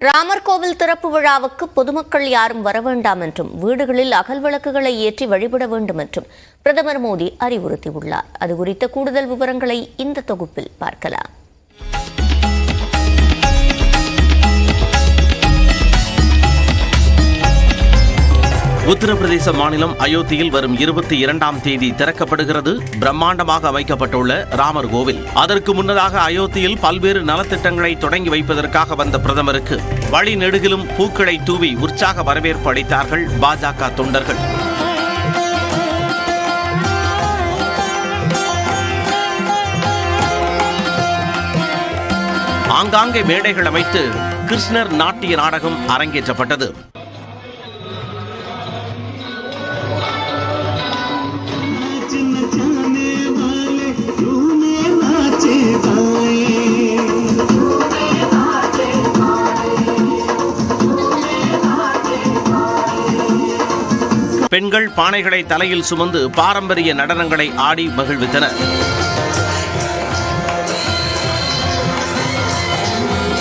ராமர் கோவில் திறப்பு விழாவுக்கு பொதுமக்கள் யாரும் வர வேண்டாம் என்றும் வீடுகளில் அகல் விளக்குகளை ஏற்றி வழிபட வேண்டும் என்றும் பிரதமர் மோடி அறிவுறுத்தியுள்ளார். அது குறித்த கூடுதல் விவரங்களை இந்த தொகுப்பில் பார்க்கலாம். உத்தரப்பிரதேச மாநிலம் அயோத்தியில் வரும் 22ஆம் தேதி திறக்கப்படுகிறது பிரம்மாண்டமாக அமைக்கப்பட்டுள்ள ராமர் கோவில். அதற்கு முன்னதாக அயோத்தியில் பல்வேறு நலத்திட்டங்களை தொடங்கி வைப்பதற்காக வந்த பிரதமருக்கு வழி நெடுகிலும் பூக்களை தூவி உற்சாக வரவேற்பு அளித்தார்கள் பாஜக தொண்டர்கள். ஆங்காங்கே மேடைகள் அமைத்து கிருஷ்ணர் நாட்டிய நாடகம் அரங்கேற்றப்பட்டது. பெண்கள் பானைகளை தலையில் சுமந்து பாரம்பரிய நடனங்களை ஆடி மகிழ்வித்தனர்.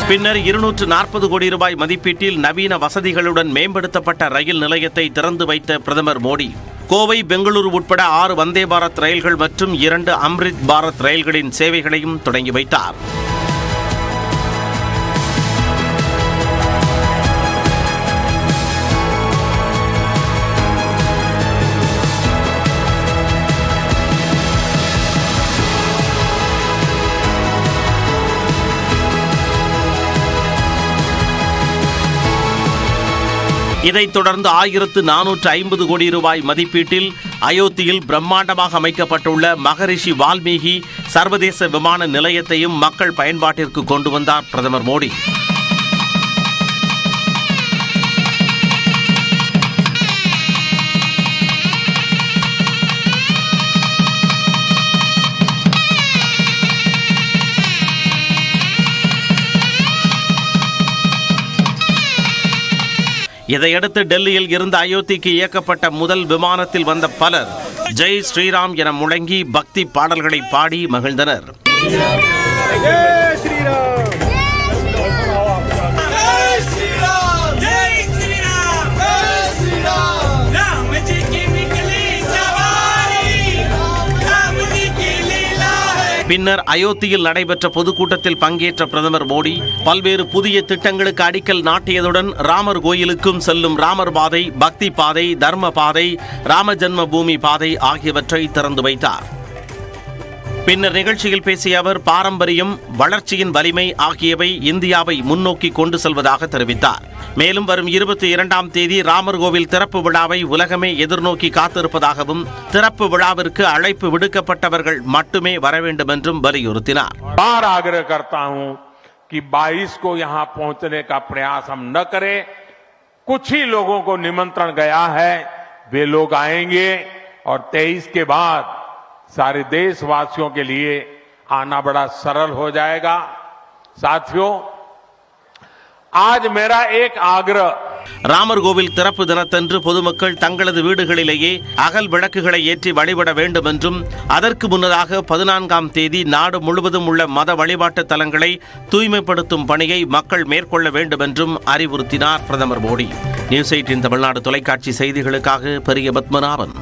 பின்னர் 240 கோடி ரூபாய் மதிப்பீட்டில் நவீன வசதிகளுடன் மேம்படுத்தப்பட்ட ரயில் நிலையத்தை திறந்து வைத்த பிரதமர் மோடி கோவை, பெங்களூரு உட்பட 6 வந்தே பாரத் ரயில்கள் மற்றும் 2 அம்ரித் பாரத் ரயில்களின் சேவைகளையும் தொடங்கி வைத்தார். இதைத் தொடர்ந்து 1450 கோடி ரூபாய் மதிப்பீட்டில் அயோத்தியில் பிரம்மாண்டமாக அமைக்கப்பட்டுள்ள மகரிஷி வால்மீகி சர்வதேச விமான நிலையத்தையும் மக்கள் பயன்பாட்டிற்கு கொண்டு வந்தார் பிரதமர் மோடி. இதையடுத்து டெல்லியில் இருந்து அயோத்திக்கு இயக்கப்பட்ட முதல் விமானத்தில் வந்த பலர் ஜெய் ஸ்ரீராம் என முழங்கி பக்தி பாடல்களை பாடி மகிழ்ந்தனர். பின்னர் அயோத்தியில் நடைபெற்ற பொதுக்கூட்டத்தில் பங்கேற்ற பிரதமர் மோடி பல்வேறு புதிய திட்டங்களுக்கு அடிக்கல் நாட்டியதுடன் ராமர் கோயிலுக்கும் செல்லும் ராமர் பாதை, பக்தி பாதை, தர்ம பாதை, ராம ஜன்ம பூமி பாதை ஆகியவற்றை திறந்து வைத்தார். பின்னர் நிகழ்ச்சியில் பேசிய அவர் பாரம்பரியம், வளர்ச்சியின் வலிமை ஆகியவை இந்தியாவை முன்னோக்கி கொண்டு செல்வதாக தெரிவித்தார். மேலும் வரும் 22ஆம் தேதி ராமர் கோவில் திறப்பு விழாவை உலகமே எதிர்நோக்கி காத்திருப்பதாகவும் திறப்பு விழாவிற்கு அழைப்பு விடுக்கப்பட்டவர்கள் மட்டுமே வர வேண்டும் என்றும் வலியுறுத்தினார். आग्रह करता हूं कि 22 को यहां पहुंचने का प्रयास हम न करें. कुछ ही लोगों को निमंत्रण गया है, वे लोग आएंगे और 23 के बाद सारे देशवासियों के लिए आना बड़ा सरल हो जाएगा. साथियों, आज मेरा एक आग्रह. ராமர் கோவில் திறப்பு தினத்தன்று பொதுமக்கள் தங்களது வீடுகளிலேயே அகல் விளக்குகளை ஏற்றி வழிபட வேண்டும் என்றும் அதற்கு முன்னதாக 14ஆம் தேதி நாடு முழுவதும் உள்ள மத வழிபாட்டு தலங்களை தூய்மைப்படுத்தும் பணியை மக்கள் மேற்கொள்ள வேண்டும் என்றும் அறிவுறுத்தினார் பிரதமர் மோடி. நியூஸ் 18 தமிழ்நாடு தொலைக்காட்சி செய்திகளுக்காக பெரிய பத்மநாபன்.